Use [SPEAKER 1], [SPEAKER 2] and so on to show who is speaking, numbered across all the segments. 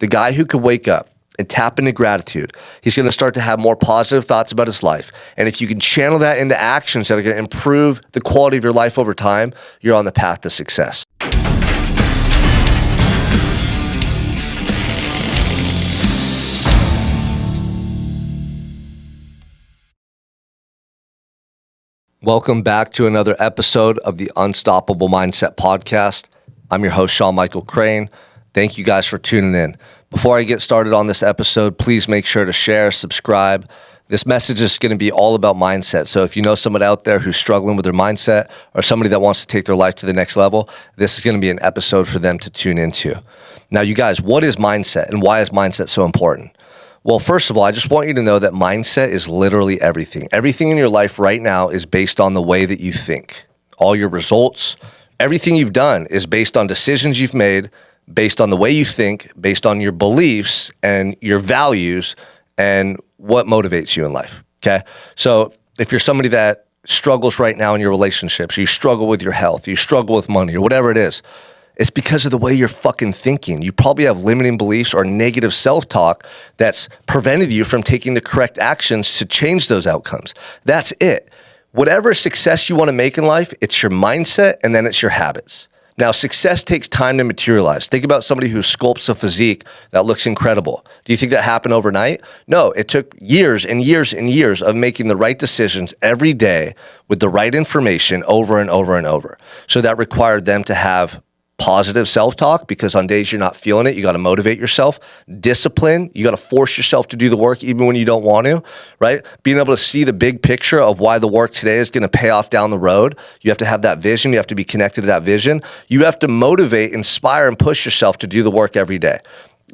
[SPEAKER 1] the guy who could wake up and tap into gratitude, he's going to start to have more positive thoughts about his life. And if you can channel that into actions that are going to improve the quality of your life over time, you're on the path to success. Welcome back to another episode of the Unstoppable Mindset Podcast. I'm your host, Sean Michael Crane. Thank you guys for tuning in. Before I get started on this episode, please make sure to share, subscribe. This message is going to be all about mindset. So if you know someone out there who's struggling with their mindset or somebody that wants to take their life to the next level, this is going to be an episode for them to tune into. Now, you guys, what is mindset and why is mindset so important? Well, first of all, I just want you to know that mindset is literally everything. Everything in your life right now is based on the way that you think. All your results, everything you've done is based on decisions you've made, based on the way you think, based on your beliefs and your values and what motivates you in life, okay? So if you're somebody that struggles right now in your relationships, you struggle with your health, you struggle with money or whatever it is, it's because of the way you're fucking thinking. You probably have limiting beliefs or negative self-talk that's prevented you from taking the correct actions to change those outcomes. That's it. Whatever success you want to make in life, it's your mindset and then it's your habits. Now, success takes time to materialize. Think about somebody who sculpts a physique that looks incredible. Do you think that happened overnight? No, it took years and years and years of making the right decisions every day with the right information over and over and over. So that required them to have positive self-talk, because on days you're not feeling it, you got to motivate yourself. Discipline, you got to force yourself to do the work even when you don't want to, right? Being able to see the big picture of why the work today is going to pay off down the road. You have to have that vision. You have to be connected to that vision. You have to motivate, inspire, and push yourself to do the work every day.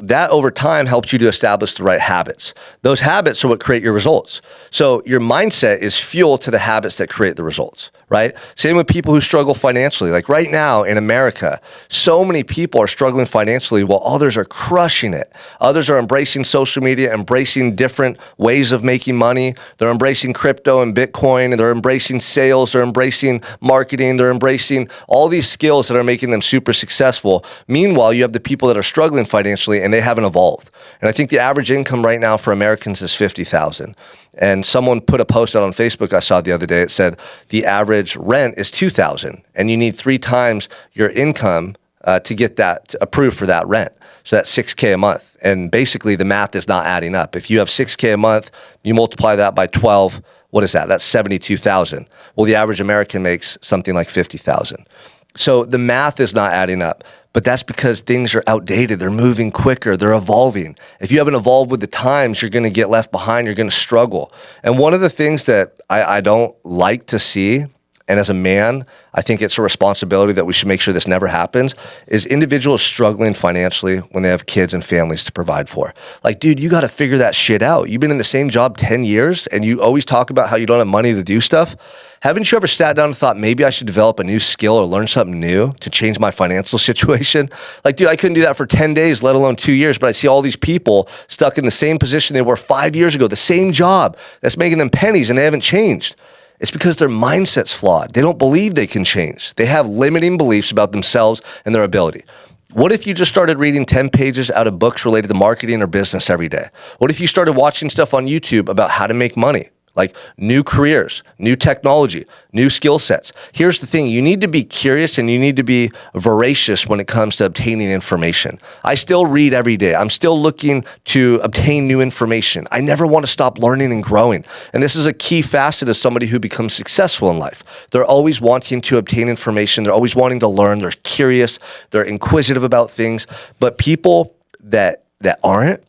[SPEAKER 1] That over time helps you to establish the right habits. Those habits are what create your results. So your mindset is fuel to the habits that create the results, right? Same with people who struggle financially. Like right now in America, so many people are struggling financially while others are crushing it. Others are embracing social media, embracing different ways of making money. They're embracing crypto and Bitcoin, and they're embracing sales, they're embracing marketing, they're embracing all these skills that are making them super successful. Meanwhile, you have the people that are struggling financially and they haven't evolved. And I think the average income right now for Americans is $50,000. And someone put a post out on Facebook I saw the other day. It said the average rent is $2,000, and you need 3 times your income to get that approved for that rent. So that's $6K a month. And basically the math is not adding up. If you have $6K a month, you multiply that by 12, what is that? That's $72,000. Well, the average American makes something like $50,000. So the math is not adding up. But that's because things are outdated. They're moving quicker. They're evolving. If you haven't evolved with the times, you're going to get left behind. You're going to struggle. And one of the things that I don't like to see, and as a man, I think it's a responsibility that we should make sure this never happens, is individuals struggling financially when they have kids and families to provide for. Like, dude, you got to figure that shit out. You've been in the same job 10 years and you always talk about how you don't have money to do stuff. Haven't you ever sat down and thought, maybe I should develop a new skill or learn something new to change my financial situation? Like, dude, I couldn't do that for 10 days, let alone 2 years, but I see all these people stuck in the same position they were 5 years ago, the same job that's making them pennies and they haven't changed. It's because their mindset's flawed. They don't believe they can change. They have limiting beliefs about themselves and their ability. What if you just started reading 10 pages out of books related to marketing or business every day? What if you started watching stuff on YouTube about how to make money? Like new careers, new technology, new skill sets. Here's the thing, you need to be curious and you need to be voracious when it comes to obtaining information. I still read every day. I'm still looking to obtain new information. I never want to stop learning and growing. And this is a key facet of somebody who becomes successful in life. They're always wanting to obtain information. They're always wanting to learn. They're curious. They're inquisitive about things. But people that aren't,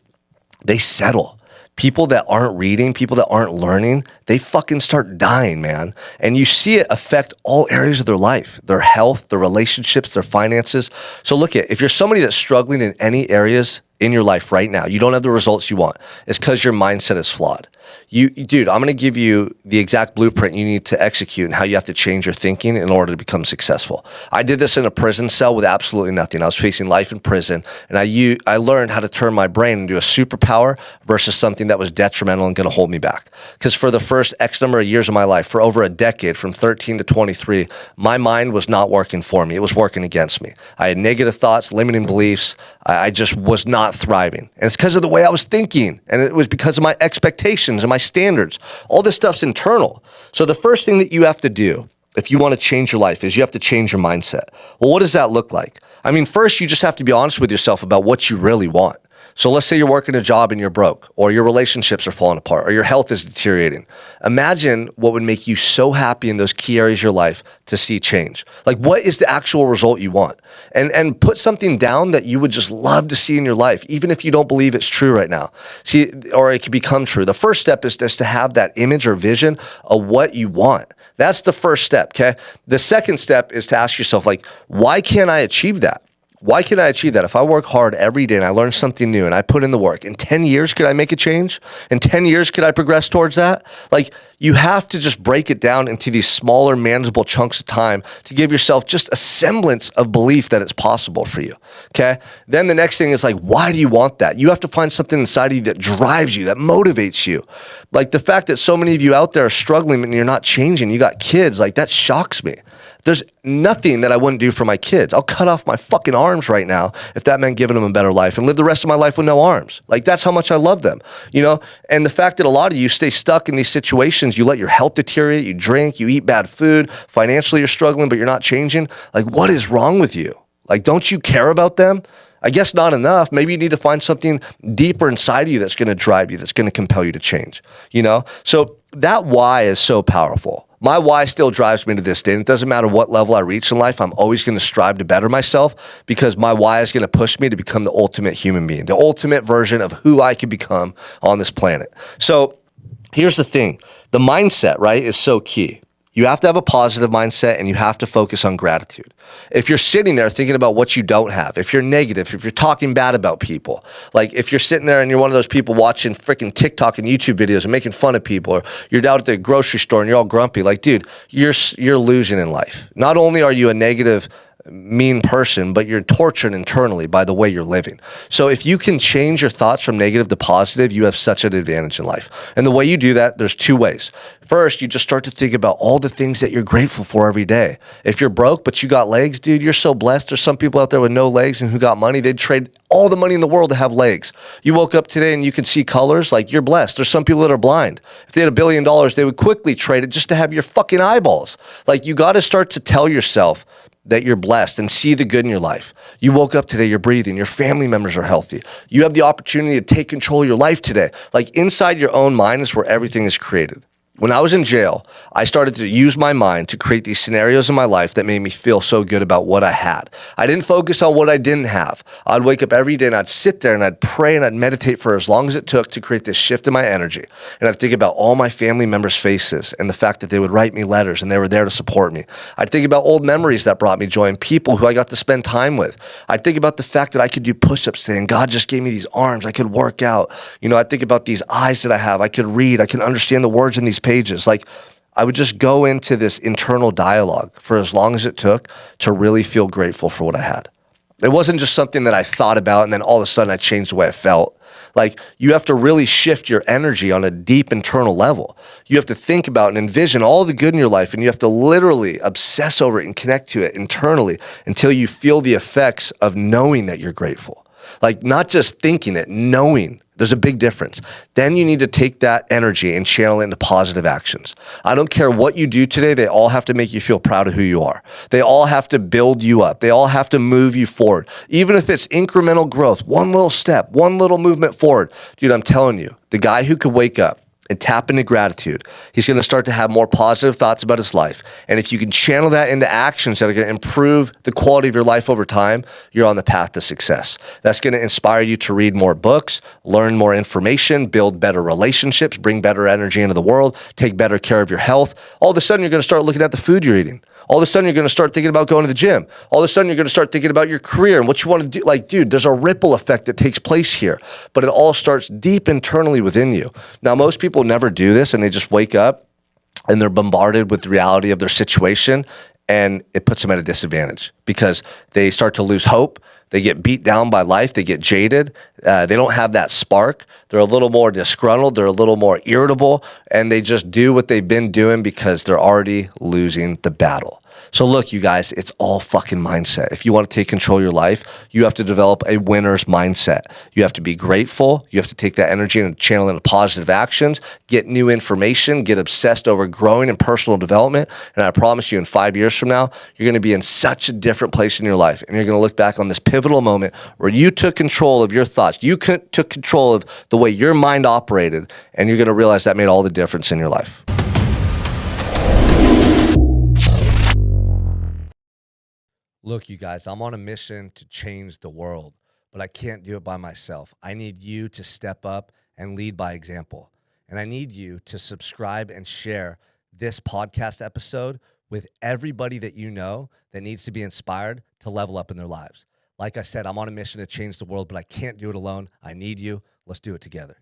[SPEAKER 1] they settle. People that aren't reading, people that aren't learning, they fucking start dying, man. And you see it affect all areas of their life, their health, their relationships, their finances. So look at, if you're somebody that's struggling in any areas in your life right now, you don't have the results you want, it's because your mindset is flawed. Dude, I'm going to give you the exact blueprint you need to execute and how you have to change your thinking in order to become successful. I did this in a prison cell with absolutely nothing. I was facing life in prison, and I learned how to turn my brain into a superpower versus something that was detrimental and going to hold me back. Because for the first X number of years of my life, for over a decade, from 13 to 23, my mind was not working for me. It was working against me. I had negative thoughts, limiting beliefs. I just was not not thriving. And it's because of the way I was thinking. And it was because of my expectations and my standards. All this stuff's internal. So the first thing that you have to do if you want to change your life is you have to change your mindset. Well, what does that look like? I mean, first, you just have to be honest with yourself about what you really want. So let's say you're working a job and you're broke, or your relationships are falling apart, or your health is deteriorating. Imagine what would make you so happy in those key areas of your life to see change. Like, what is the actual result you want? And put something down that you would just love to see in your life, even if you don't believe it's true right now. See, or it could become true. The first step is just to have that image or vision of what you want. That's the first step, okay? The second step is to ask yourself, like, why can't I achieve that? Why can I achieve that? If I work hard every day and I learn something new and I put in the work, in 10 years, could I make a change? In 10 years, could I progress towards that? Like, you have to just break it down into these smaller, manageable chunks of time to give yourself just a semblance of belief that it's possible for you, okay? Then the next thing is like, why do you want that? You have to find something inside of you that drives you, that motivates you. Like the fact that so many of you out there are struggling and you're not changing, you got kids, like that shocks me. There's nothing that I wouldn't do for my kids. I'll cut off my fucking arms right now if that meant giving them a better life and live the rest of my life with no arms. Like, that's how much I love them, you know? And the fact that a lot of you stay stuck in these situations, you let your health deteriorate, you drink, you eat bad food, financially you're struggling, but you're not changing. Like, what is wrong with you? Like, don't you care about them? I guess not enough. Maybe you need to find something deeper inside of you that's going to drive you, that's going to compel you to change, you know? So that why is so powerful. My why still drives me to this day. And it doesn't matter what level I reach in life, I'm always going to strive to better myself because my why is going to push me to become the ultimate human being, the ultimate version of who I can become on this planet. So here's the thing. The mindset, right, is so key. You have to have a positive mindset and you have to focus on gratitude. If you're sitting there thinking about what you don't have, if you're negative, if you're talking bad about people, like if you're sitting there and you're one of those people watching freaking TikTok and YouTube videos and making fun of people, or you're down at the grocery store and you're all grumpy, like, dude, you're losing in life. Not only are you a negative, mean person, but you're tortured internally by the way you're living. So if you can change your thoughts from negative to positive, you have such an advantage in life. And the way you do that, there's two ways. First, you just start to think about all the things that you're grateful for every day. If you're broke, but you got legs, dude, you're so blessed. There's some people out there with no legs and who got money. They'd trade all the money in the world to have legs. You woke up today and you can see colors, like, you're blessed. There's some people that are blind. If they had $1 billion, they would quickly trade it just to have your fucking eyeballs. Like, you got to start to tell yourself that you're blessed and see the good in your life. You woke up today, you're breathing, your family members are healthy. You have the opportunity to take control of your life today. Like, inside your own mind is where everything is created. When I was in jail, I started to use my mind to create these scenarios in my life that made me feel so good about what I had. I didn't focus on what I didn't have. I'd wake up every day and I'd sit there and I'd pray and I'd meditate for as long as it took to create this shift in my energy. And I'd think about all my family members' faces and the fact that they would write me letters and they were there to support me. I'd think about old memories that brought me joy and people who I got to spend time with. I'd think about the fact that I could do push-ups today and God just gave me these arms. I could work out. You know, I'd think about these eyes that I have. I could read. I can understand the words in these pages. Like, I would just go into this internal dialogue for as long as it took to really feel grateful for what I had. It wasn't just something that I thought about and then all of a sudden I changed the way I felt. Like, you have to really shift your energy on a deep internal level. You have to think about and envision all the good in your life, and you have to literally obsess over it and connect to it internally until you feel the effects of knowing that you're grateful. Like, not just thinking it, knowing. There's a big difference. Then you need to take that energy and channel it into positive actions. I don't care what you do today. They all have to make you feel proud of who you are. They all have to build you up. They all have to move you forward. Even if it's incremental growth, one little step, one little movement forward. Dude, I'm telling you, the guy who could wake up and tap into gratitude, he's going to start to have more positive thoughts about his life. And if you can channel that into actions that are going to improve the quality of your life over time, you're on the path to success. That's going to inspire you to read more books, learn more information, build better relationships, bring better energy into the world, take better care of your health. All of a sudden, you're going to start looking at the food you're eating. All of a sudden, you're going to start thinking about going to the gym. All of a sudden, you're going to start thinking about your career and what you want to do. Like, dude, there's a ripple effect that takes place here, but it all starts deep internally within you. Now, most people never do this, and they just wake up and they're bombarded with the reality of their situation, and it puts them at a disadvantage because they start to lose hope. They get beat down by life. They get jaded. They don't have that spark. They're a little more disgruntled. They're a little more irritable, and they just do what they've been doing because they're already losing the battle. So look, you guys, it's all fucking mindset. If you want to take control of your life, you have to develop a winner's mindset. You have to be grateful. You have to take that energy and channel it into positive actions, get new information, get obsessed over growing and personal development. And I promise you, in 5 years from now, you're going to be in such a different place in your life. And you're going to look back on this pivotal moment where you took control of your thoughts. You took control of the way your mind operated. And you're going to realize that made all the difference in your life. Look, you guys, I'm on a mission to change the world, but I can't do it by myself. I need you to step up and lead by example. And I need you to subscribe and share this podcast episode with everybody that you know that needs to be inspired to level up in their lives. Like I said, I'm on a mission to change the world, but I can't do it alone. I need you. Let's do it together.